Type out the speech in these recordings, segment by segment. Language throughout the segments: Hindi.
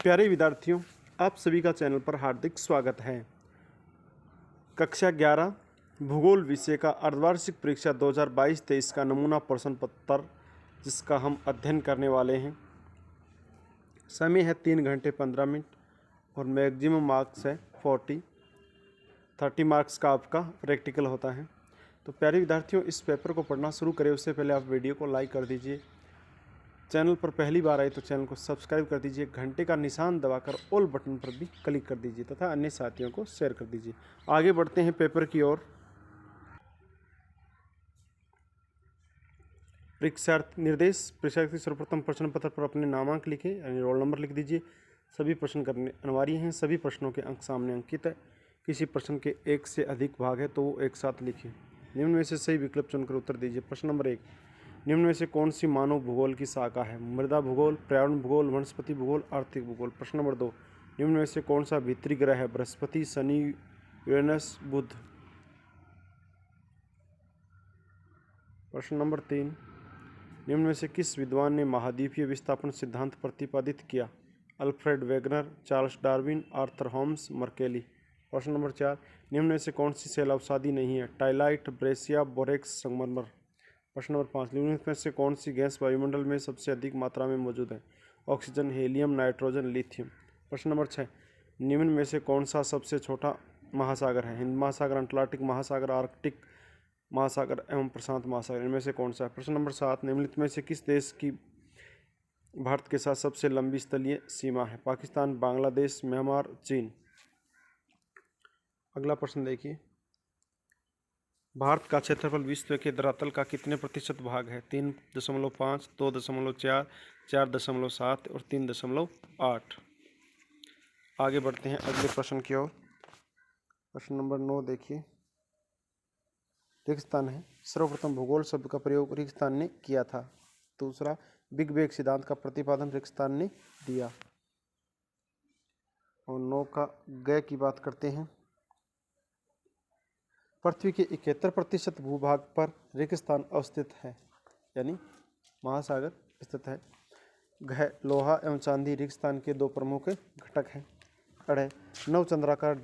प्यारे विद्यार्थियों, आप सभी का चैनल पर हार्दिक स्वागत है। कक्षा 11 भूगोल विषय का अर्धवार्षिक परीक्षा 2022-23 का नमूना प्रश्न पत्र जिसका हम अध्ययन करने वाले हैं। समय है 3 घंटे 15 मिनट और मैक्सिमम मार्क्स है 30 मार्क्स का आपका प्रैक्टिकल होता है। तो प्यारे विद्यार्थियों, इस पेपर को पढ़ना शुरू करें उससे पहले आप वीडियो को लाइक कर दीजिए। चैनल पर पहली बार आए तो चैनल को सब्सक्राइब कर दीजिए, घंटे का निशान दबाकर ऑल बटन पर भी क्लिक कर दीजिए तथा अन्य साथियों को शेयर कर दीजिए। आगे बढ़ते हैं पेपर की ओर। परीक्षार्थी निर्देश: परीक्षार्थी सर्वप्रथम प्रश्न पत्र पर अपने नामांक लिखें यानी रोल नंबर लिख दीजिए। सभी प्रश्न करने अनिवार्य हैं। सभी प्रश्नों के अंक सामने अंकित है। किसी प्रश्न के एक से अधिक भाग है तो वो एक साथ लिखिए। निम्न में से सही विकल्प चुनकर उत्तर दीजिए। प्रश्न नंबर 1, निम्न में से कौन सी मानव भूगोल की शाखा है? मृदा भूगोल, पर्यावरण भूगोल, वनस्पति भूगोल, आर्थिक भूगोल। प्रश्न नंबर 2, निम्न में से कौन सा भीतरी ग्रह है? बृहस्पति, शनि, यूरेनस, बुध। प्रश्न नंबर 3, निम्न में से किस विद्वान ने महाद्वीपीय विस्थापन सिद्धांत प्रतिपादित किया? Alfred Wegener, Charles Darwin, Arthur Holmes, मर्केली। प्रश्न नंबर 4, निम्न में से कौन सी शैल अवसादी नहीं है? टाइलाइट, ब्रेसिया, बोरेक्स, संगमरमर। प्रश्न नंबर 5, निम्न में से कौन सी गैस वायुमंडल में सबसे अधिक मात्रा में मौजूद है? Oxygen, helium, nitrogen, lithium. प्रश्न नंबर 6, निम्न में से कौन सा सबसे छोटा महासागर है? हिंद महासागर, अटलांटिक महासागर, आर्कटिक महासागर एवं प्रशांत महासागर। इनमें से कौन सा है? प्रश्न नंबर 7, निम्नलिखित में से किस देश की भारत के साथ सबसे लंबी स्थलीय सीमा है? पाकिस्तान, बांग्लादेश, म्यांमार, चीन। अगला प्रश्न देखिए, भारत का क्षेत्रफल विश्व के धरातल का कितने प्रतिशत भाग है? 3.5, 2.4, 4.7 और 3.8। आगे बढ़ते हैं अगले प्रश्न की ओर। प्रश्न नंबर 9 देखिए, रेगिस्तान है। सर्वप्रथम भूगोल शब्द का प्रयोग रेगिस्तान ने किया था। दूसरा, बिग बैंग सिद्धांत का प्रतिपादन रेगिस्तान ने दिया। और 9 का ग की बात करते हैं। पृथ्वी के 71% भूभाग पर रेगिस्तान अवस्थित है यानी महासागर स्थित है। घ, लोहा एवं चांदी रेगिस्तान के 2 प्रमुख घटक हैं। अढ़, नवचंद्राकार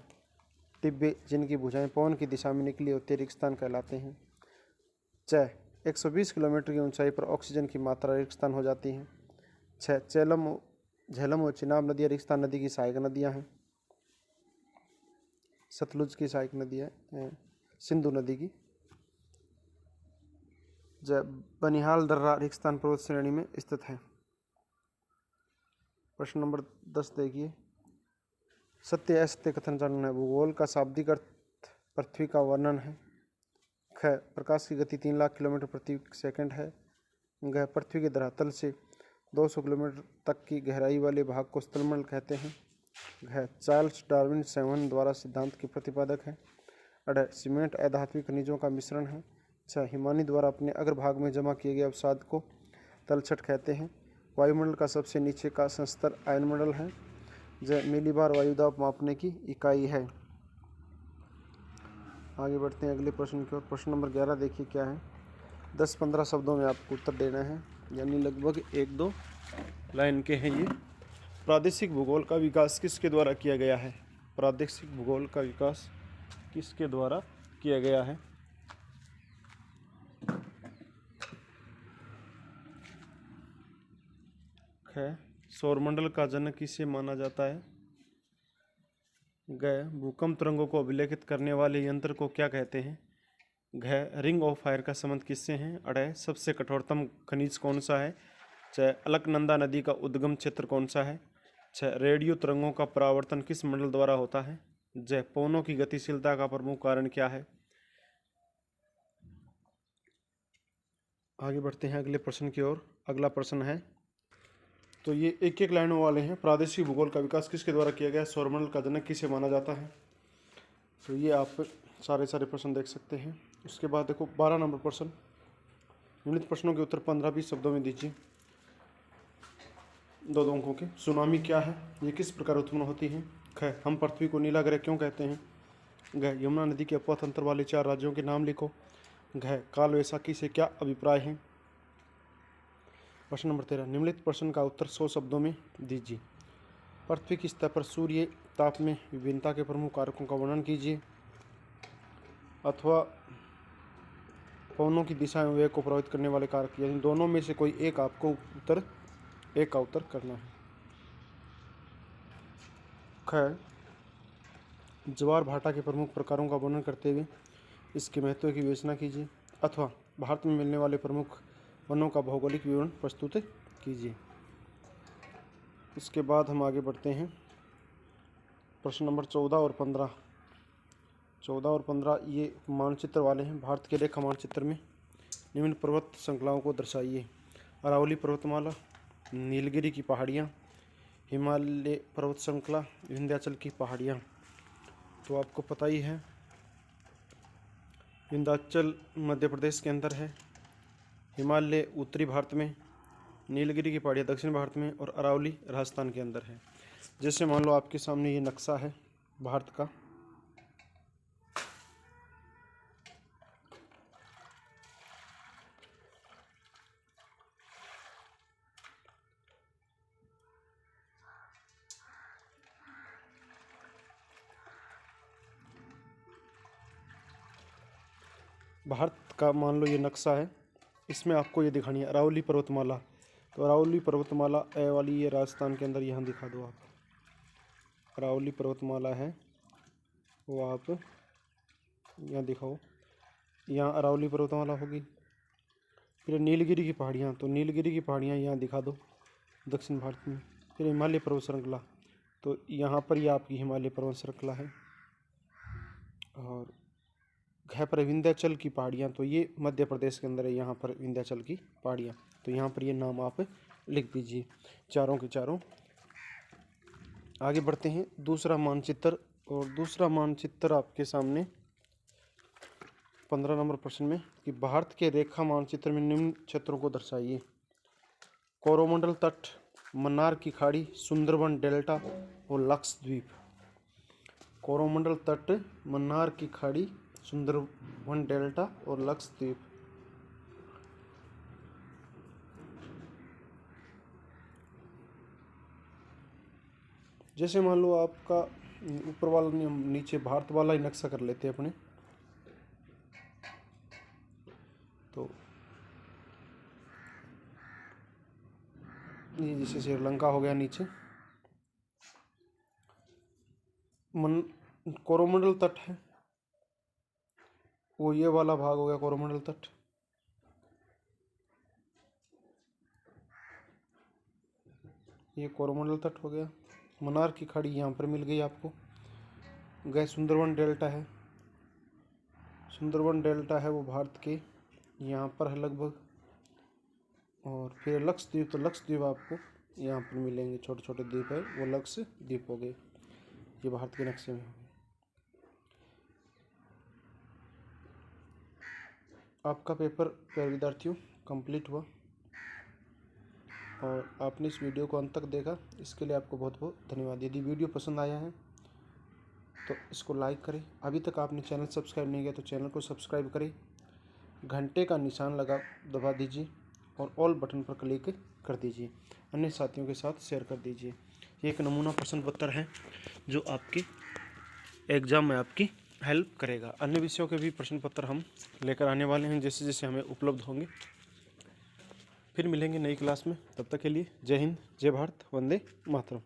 डिब्बे जिनकी भुजाएं पवन की दिशा में निकली होती रेगिस्तान कहलाते हैं। च, 120 किलोमीटर की ऊंचाई पर ऑक्सीजन की मात्रा रेगिस्तान हो जाती है। 6, झेलम और चिनाब नदियाँ रेगिस्तान नदी की सहायक नदियाँ हैं। सतलुज की सहायक नदी है सिंधु नदी की। बनिहाल दर्रा रेगिस्तान पर्वत श्रेणी में स्थित है। प्रश्न नंबर 10 देखिए, सत्य असत्य कथन जानना है। भूगोल का शाब्दिक अर्थ पृथ्वी का वर्णन है। ख, प्रकाश की गति 3 लाख किलोमीटर प्रति सेकंड है। घ, पृथ्वी के धरातल से 200 किलोमीटर तक की गहराई वाले भाग को स्थलमंडल कहते हैं। घ, चार्ल्स डार्विन सेवन द्वारा सिद्धांत के प्रतिपादक है। अढ़, सीमेंट अधात्विक खनिजों का मिश्रण है। 6, हिमानी द्वारा अपने अग्रभाग में जमा किए गए अवसाद को तलछट कहते हैं। वायुमंडल का सबसे नीचे का संस्तर आयनमंडल है। ज, मिलीबार वायुदाब मापने की इकाई है। आगे बढ़ते हैं अगले प्रश्न की ओर। प्रश्न नंबर 11 देखिए क्या है। 10-15 शब्दों में आपको उत्तर देना है यानी लगभग 1-2 लाइन के हैं ये। प्रादेशिक भूगोल का विकास किसके द्वारा किया गया है? प्रादेशिक भूगोल का विकास किसके द्वारा किया गया है? ख, सौरमंडल का जनक किसे माना जाता है? ग, भूकंप तरंगों को अभिलेखित करने वाले यंत्र को क्या कहते हैं? घ, रिंग ऑफ फायर का संबंध किससे है? अढ़, सबसे कठोरतम खनिज कौन सा है? च, अलकनंदा नदी का उद्गम क्षेत्र कौन सा है? छ, रेडियो तरंगों का परावर्तन किस मंडल द्वारा होता है? ज, पवनों की गतिशीलता का प्रमुख कारण क्या है? आगे बढ़ते हैं अगले प्रश्न की ओर। अगला प्रश्न है, तो ये एक एक लाइनों वाले हैं। प्रादेशिक भूगोल का विकास किसके द्वारा किया गया? सौरमंडल का जनक किसे माना जाता है? तो ये आप सारे प्रश्न देख सकते हैं। उसके बाद देखो 12 नंबर प्रश्न। निम्नलिखित प्रश्नों के उत्तर 15-20 शब्दों में दीजिए, 2 अंकों के। सुनामी क्या है? ये किस प्रकार उत्पन्न होती है? ख, हम पृथ्वी को नीला ग्रह क्यों कहते हैं? घ, यमुना नदी के अपवा तंत्र वाले 4 राज्यों के नाम लिखो। घ, काल वैसाखी से क्या अभिप्राय है? प्रश्न नंबर 13, निम्नलिखित प्रश्न का उत्तर 100 शब्दों में दीजिए। पृथ्वी की सतह पर सूर्य ताप में विभिन्नता के प्रमुख कारकों का वर्णन कीजिए। अथवा पवनों की दिशा एवं वेग को प्रभावित करने वाले कारक, यानी दोनों में से कोई एक आपको एक का उत्तर करना है। ख, ज्वार भाटा के प्रमुख प्रकारों का वर्णन करते हुए इसके महत्व की विवेचना कीजिए। अथवा भारत में मिलने वाले प्रमुख वनों का भौगोलिक विवरण प्रस्तुत कीजिए। उसके बाद हम आगे बढ़ते हैं। प्रश्न नंबर 14 और 15। 14 और 15 ये मानचित्र वाले हैं। भारत के रेखा मानचित्र में निम्न पर्वत श्रृंखलाओं को दर्शाइए। अरावली पर्वतमाला, नीलगिरी की पहाड़ियाँ, हिमालय पर्वत श्रृंखला, विंध्याचल की पहाड़ियाँ। तो आपको पता ही है, विंध्याचल मध्य प्रदेश के अंदर है, हिमालय उत्तरी भारत में, नीलगिरी की पहाड़ियाँ दक्षिण भारत में और अरावली राजस्थान के अंदर है। जैसे मान लो आपके सामने ये नक्शा है भारत का। भारत का मान लो ये नक्शा है, इसमें आपको ये दिखानी है अरावली पर्वतमाला। तो अरावली पर्वतमाला ए वाली ये राजस्थान के अंदर यहाँ दिखा दो आप। अरावली पर्वतमाला है वो आप यहाँ दिखाओ, यहाँ अरावली पर्वतमाला होगी। फिर नीलगिरी की पहाड़ियाँ, तो नीलगिरी की पहाड़ियाँ यहाँ दिखा दो दक्षिण भारत में। फिर हिमालय पर्वत श्रृंखला, तो यहाँ पर ये आपकी हिमालय पर्वत श्रृंखला है। और घ पर विंध्याचल की पहाड़ियाँ, तो ये मध्य प्रदेश के अंदर है, यहाँ पर विंध्याचल की पहाड़ियाँ। तो यहाँ पर ये नाम आप लिख दीजिए चारों के चारों। आगे बढ़ते हैं दूसरा मानचित्र। और दूसरा मानचित्र आपके सामने 15 नंबर प्रश्न में कि भारत के रेखा मानचित्र में निम्न क्षेत्रों को दर्शाइए। कोरोमंडल तट, मन्नार की खाड़ी, सुंदरबन डेल्टा और लक्षद्वीप। कोरोमंडल तट, मन्नार की खाड़ी, सुंदरबन डेल्टा और लक्षद्वीप। जैसे मान लो आपका ऊपर वाला नीचे भारत वाला ही नक्शा कर लेते हैं अपने। तो ये जैसे श्रीलंका हो गया नीचे, कोरोमंडल तट है वो ये वाला भाग हो गया कोरोमंडल तट। ये कोरोमंडल तट हो गया। मन्नार की खाड़ी यहाँ पर मिल गई आपको। गए सुंदरबन डेल्टा है, सुंदरबन डेल्टा है वो भारत के यहाँ पर है लगभग। और फिर लक्षद्वीप, तो लक्षद्वीप आपको यहाँ पर मिलेंगे, छोटे छोटे द्वीप है वो लक्षद्वीप हो गए। ये भारत के नक्शे में हो गए। आपका पेपर प्यारे विद्यार्थियों कंप्लीट हुआ और आपने इस वीडियो को अंत तक देखा, इसके लिए आपको बहुत बहुत धन्यवाद। यदि वीडियो पसंद आया है तो इसको लाइक करें। अभी तक आपने चैनल सब्सक्राइब नहीं किया तो चैनल को सब्सक्राइब करें, घंटे का निशान दबा दीजिए और ऑल बटन पर क्लिक कर दीजिए। अन्य साथियों के साथ शेयर कर दीजिए। ये एक नमूना प्रश्न पत्र है जो आपके एग्ज़ाम में आपकी हेल्प करेगा। अन्य विषयों के भी प्रश्न पत्र हम लेकर आने वाले हैं जैसे जैसे हमें उपलब्ध होंगे। फिर मिलेंगे नई क्लास में, तब तक के लिए जय हिंद, जय भारत, वंदे मातरम।